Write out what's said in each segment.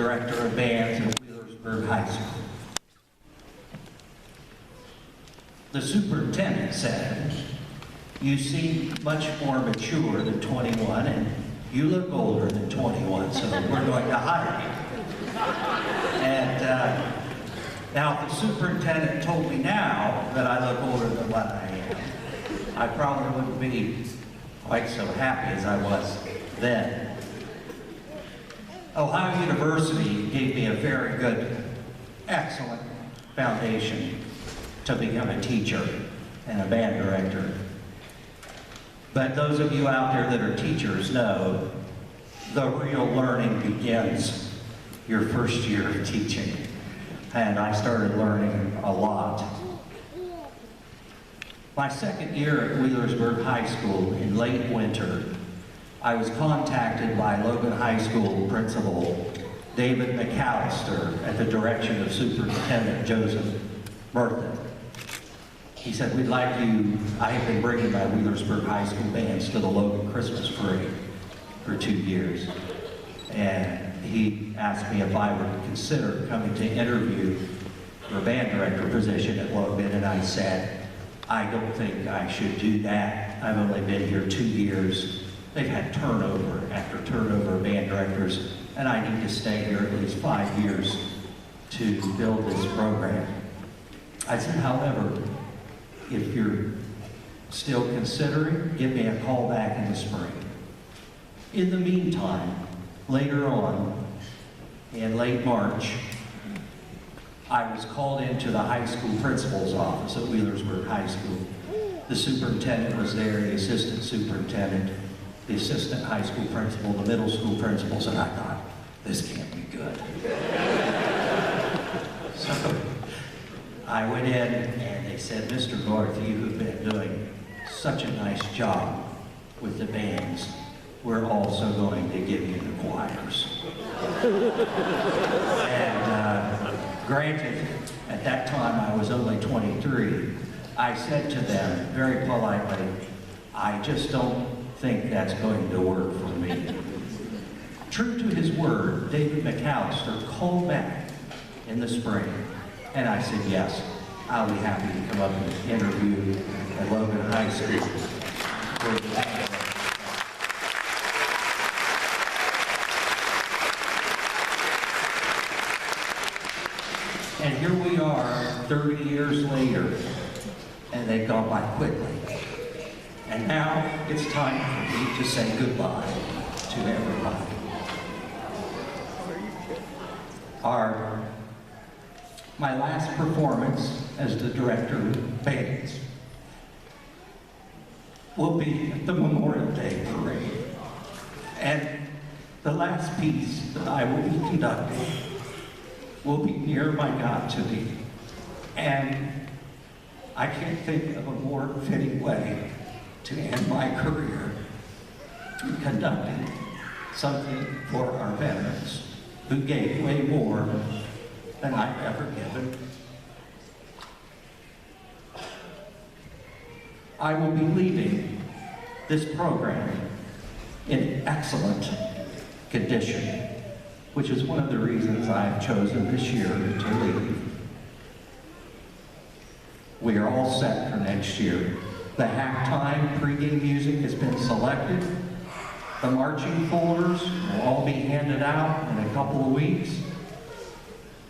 director of bands at Logan High School. The superintendent said, "You seem much more mature than 21, and you look older than 21, so we're going to hire you." And now, if the superintendent told me now that I look older than what I am, I probably wouldn't be quite so happy as I was then. Ohio University gave me a very good, excellent foundation to become a teacher and a band director. But those of you out there that are teachers know the real learning begins your first year of teaching. And I started learning a lot. My second year at Wheelersburg High School in late winter, I was contacted by Logan High School principal David McAllister at the direction of Superintendent Joseph Murtha. He said, "We'd like you," I have been bringing my Wheelersburg High School bands to the Logan Christmas Parade for 2 years. And he asked me if I would consider coming to interview for a band director position at Logan, and I said, "I don't think I should do that. I've only been here 2 years. They've had turnover after turnover of band directors, and I need to stay here at least 5 years to build this program." I said, "However, if you're still considering, give me a call back in the spring." In the meantime, later on, in late March, I was called into the high school principal's office at Wheelersburg High School. The superintendent was there, the assistant superintendent, the assistant high school principal, the middle school principals, and I thought, this can't be good. So I went in and they said, "Mr. North, you have been doing such a nice job with the bands. We're also going to give you the choirs." And granted, at that time I was only 23. I said to them very politely, "I just don't think that's going to work for me." True to his word, David McAllister called back in the spring, and I said, "Yes, I'll be happy to come up and interview at Logan High School." And here we are, 30 years later, and they've gone by quickly. And now it's time for me to say goodbye to everybody. My last performance as the director of bands will be at the Memorial Day Parade. And the last piece that I will be conducting will be "Near My God to Thee." And I can't think of a more fitting way to end my career in conducting something for our veterans who gave way more than I've ever given. I will be leaving this program in excellent condition, which is one of the reasons I've chosen this year to leave. We are all set for next year. The halftime pregame music has been selected. The marching folders will all be handed out in a couple of weeks.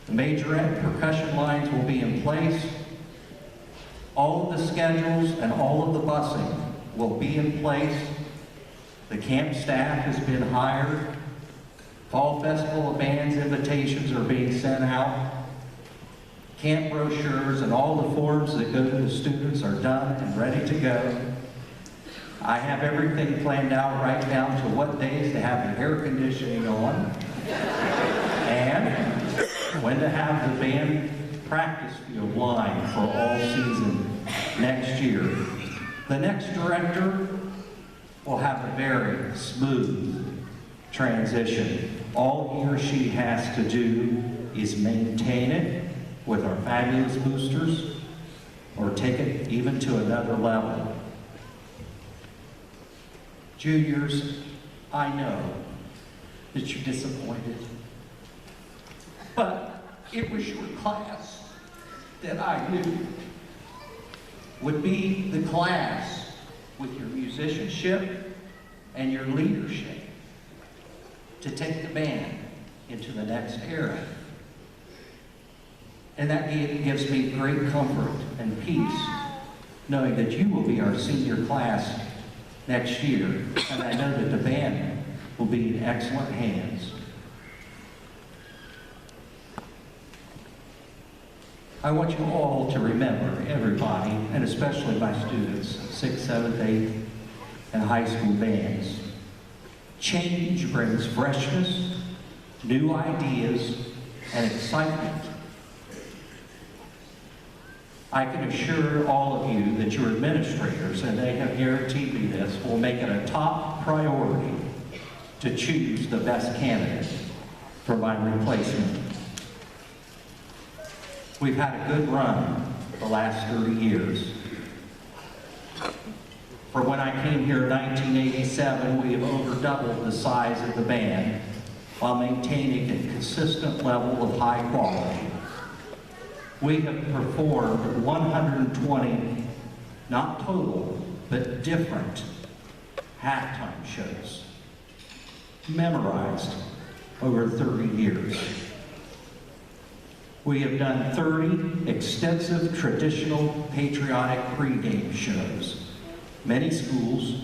The majorette percussion lines will be in place. All of the schedules and all of the busing will be in place. The camp staff has been hired. Fall Festival of Bands invitations are being sent out. Camp brochures and all the forms that go to the students are done and ready to go. I have everything planned out right down to what days to have the air conditioning on and when to have the band practice field lined for all season next year. The next director will have a very smooth transition. All he or she has to do is maintain it with our fabulous boosters or take it even to another level. Juniors, I know that you're disappointed. But it was your class that I knew would be the class with your musicianship and your leadership to take the band into the next era. And that gives me great comfort and peace, knowing that you will be our senior class next year, and I know that the band will be in excellent hands. I want you all to remember, everybody, and especially my students, 6th, 7th, 8th, and high school bands. Change brings freshness, new ideas, and excitement. I can assure all of you that your administrators, and they have guaranteed me this, will make it a top priority to choose the best candidate for my replacement. We've had a good run the last 30 years. From when I came here in 1987, we have over doubled the size of the band while maintaining a consistent level of high quality. We have performed 120, not total, but different halftime shows, memorized over 30 years. We have done 30 extensive traditional patriotic pregame shows. Many schools,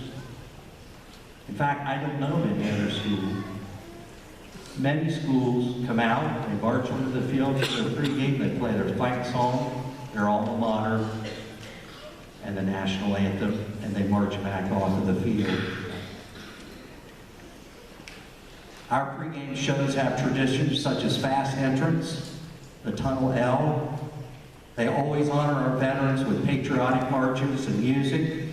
in fact, I don't know any other school. Many schools come out, they march onto the field for their pregame, they play their fight song, their alma mater, and the national anthem, and they march back off of the field. Our pregame shows have traditions such as fast entrance, the Tunnel L. They always honor our veterans with patriotic marches and music,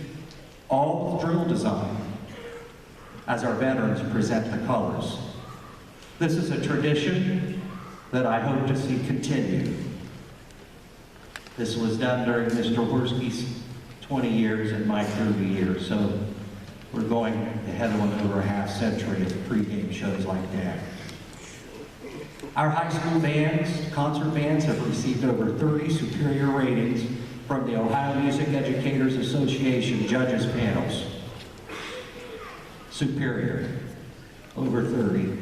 all with drill design, as our veterans present the colors. This is a tradition that I hope to see continue. This was done during Mr. Horsky's 20 years and my 30 years, so we're going ahead of over a half century of pregame shows like that. Our high school bands, concert bands, have received over 30 superior ratings from the Ohio Music Educators Association judges panels. Superior, over 30.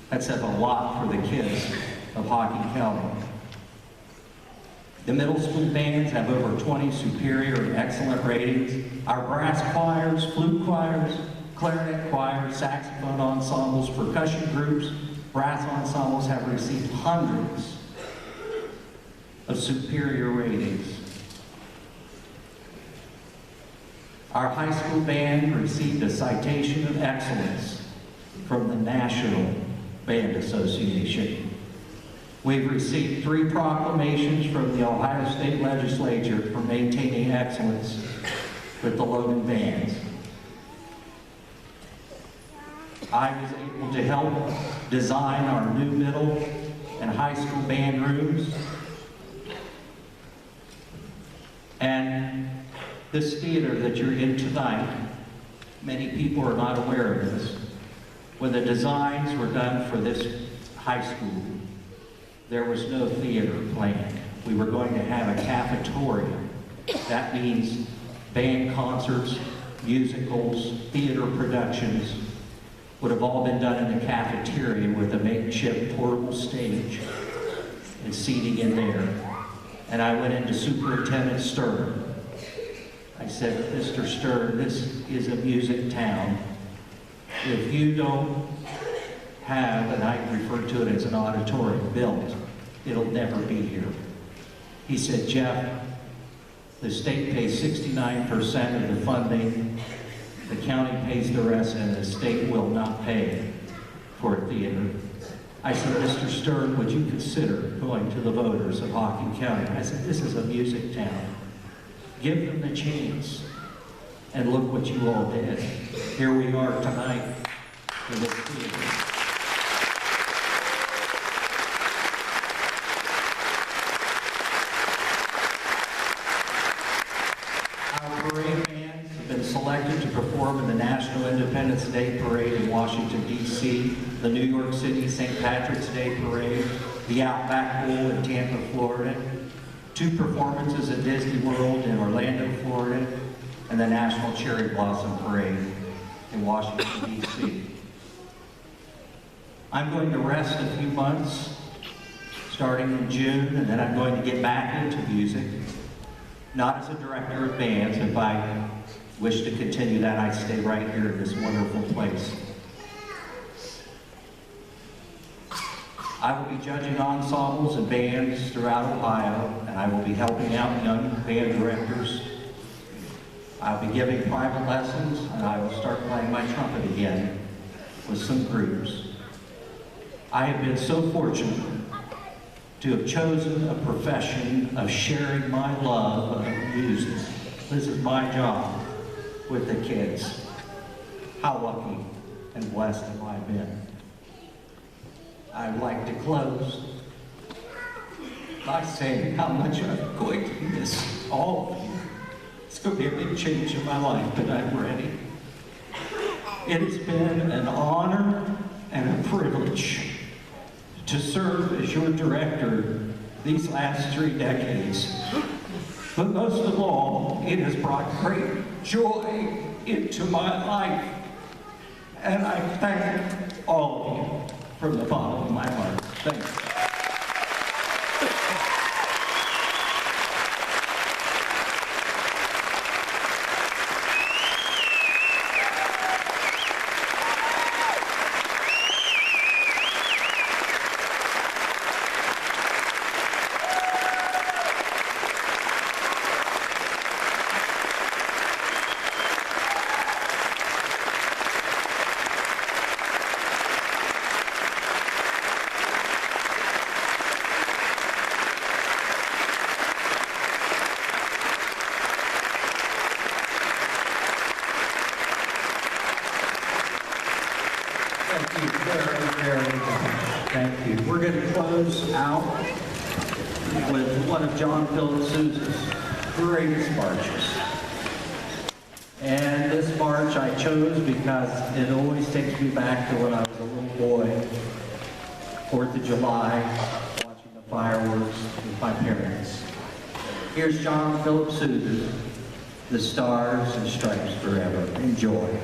That says a lot for the kids of Hocking County. The middle school bands have over 20 superior and excellent ratings. Our brass choirs, flute choirs, clarinet choirs, saxophone ensembles, percussion groups, brass ensembles have received hundreds of superior ratings. Our high school band received a citation of excellence from the National Band Association. We've received 3 proclamations from the Ohio State Legislature for maintaining excellence with the Logan bands. I was able to help design our new middle and high school band rooms. And this theater that you're in tonight, many people are not aware of this. When the designs were done for this high school, there was no theater planned. We were going to have a cafeteria. That means band concerts, musicals, theater productions would have all been done in the cafeteria with a makeshift portable stage and seating in there. And I went into Superintendent Stern. I said, Mr. Stern, this is a music town. If you don't have, and I refer to it as an auditorium built, it'll never be here. He said, Jeff, the state pays 69% of the funding, the county pays the rest, and the state will not pay for a theater. I said, Mr. Stern, would you consider going to the voters of Hocking County? I said, this is a music town. Give them the chance. And look what you all did. Here we are tonight in this theater. Our parade bands have been selected to perform in the National Independence Day Parade in Washington, D.C., the New York City St. Patrick's Day Parade, the Outback Bowl in Tampa, Florida, 2 performances at Disney World in Orlando, Florida, and the National Cherry Blossom Parade in Washington, D.C. I'm going to rest a few months, starting in June, and then I'm going to get back into music, not as a director of bands. If I wish to continue that, I'd stay right here in this wonderful place. I will be judging ensembles and bands throughout Ohio, and I will be helping out young band directors. I'll be giving private lessons, and I will start playing my trumpet again with some groups. I have been so fortunate to have chosen a profession of sharing my love of music. This is my job with the kids. How lucky and blessed have I been. I'd like to close by saying how much I'm going to miss all of you. It's going to be a big change in my life, but I'm ready. It has been an honor and a privilege to serve as your director these last 3 decades. But most of all, it has brought great joy into my life. And I thank all of you from the bottom of my heart. Thank you. Thank you very much. Thank you. We're going to close out with one of John Philip Sousa's greatest marches. And this march I chose because it always takes me back to when I was a little boy, 4th of July, watching the fireworks with my parents. Here's John Philip Sousa, The Stars and Stripes Forever. Enjoy.